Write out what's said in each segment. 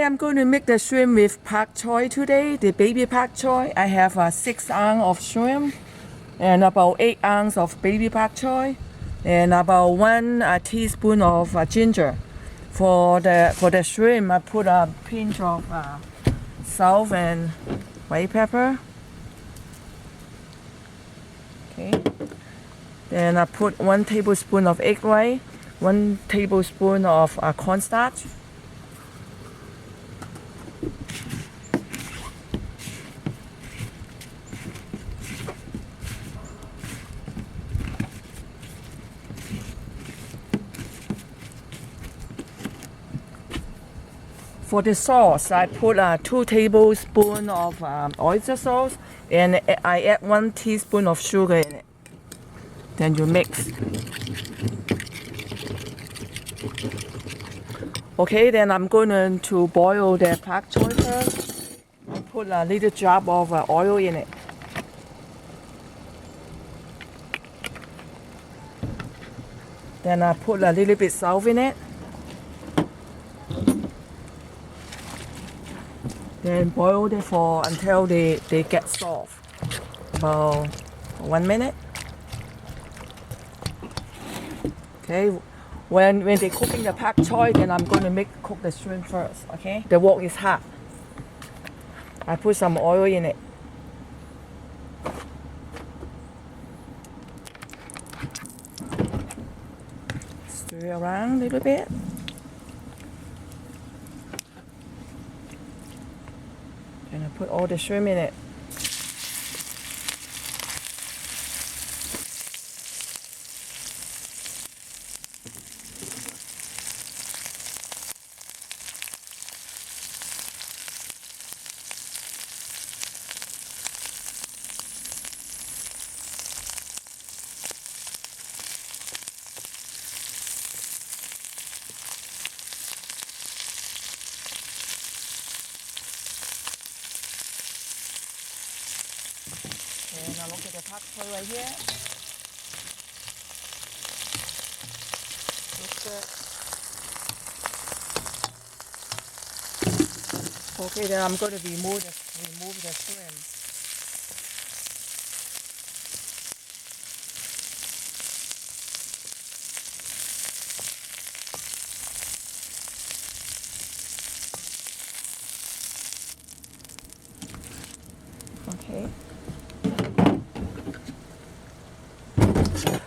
I'm going to make the shrimp with bok choy today, the baby bok choy. I have 6 ounce of shrimp and about 8 ounce of baby bok choy and about 1 teaspoon of ginger. For the shrimp, I put a pinch of salt and white pepper. Okay. Then I put 1 tablespoon of egg white, 1 tablespoon of cornstarch. For the sauce, I put 2 tablespoons of oyster sauce and I add 1 teaspoon of sugar in it. Then you mix. Okay, then I'm going to boil the bok choy first. I put a little drop of oil in it. Then I put a little bit salt in it. Then boil it for until they get soft. About 1 minute. Okay, when they're cooking the bok choy, then I'm going to cook the shrimp first. Okay, the wok is hot. I put some oil in it. Stir around a little bit. And I put all the shrimp in it. And I look at the bok choy right here. Looks good. Okay, then I'm going to remove the shrimp. Okay.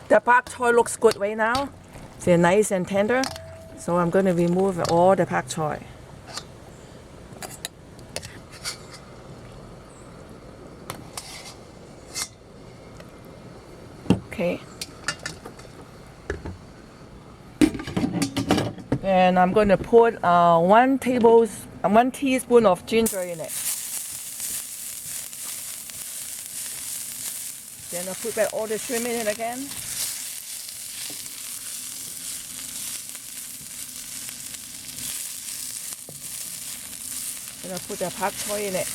The bok choy looks good right now. They're nice and tender. So I'm going to remove all the bok choy. Okay. And I'm going to put 1 teaspoon of ginger in it. Then I put back all the shrimp in it again. Then I put the bok choy in it.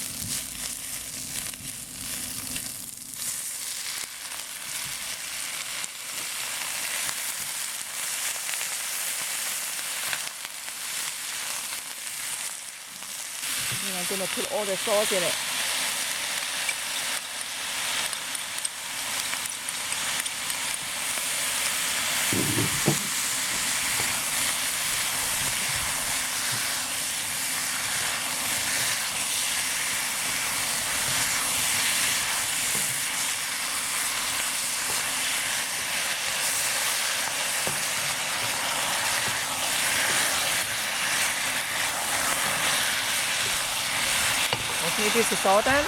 And I'm going to put all the sauce in it. Okay, this is all done.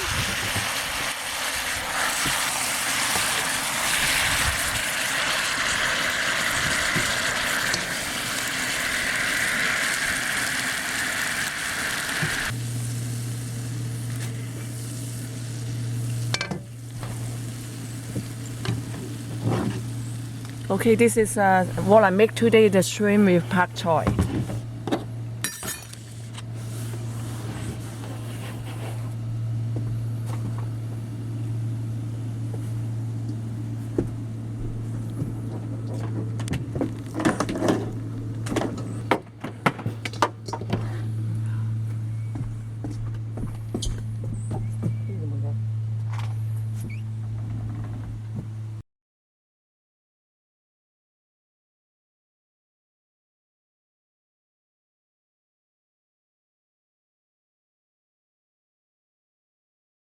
Okay, this is what I make today, the shrimp with bok choy.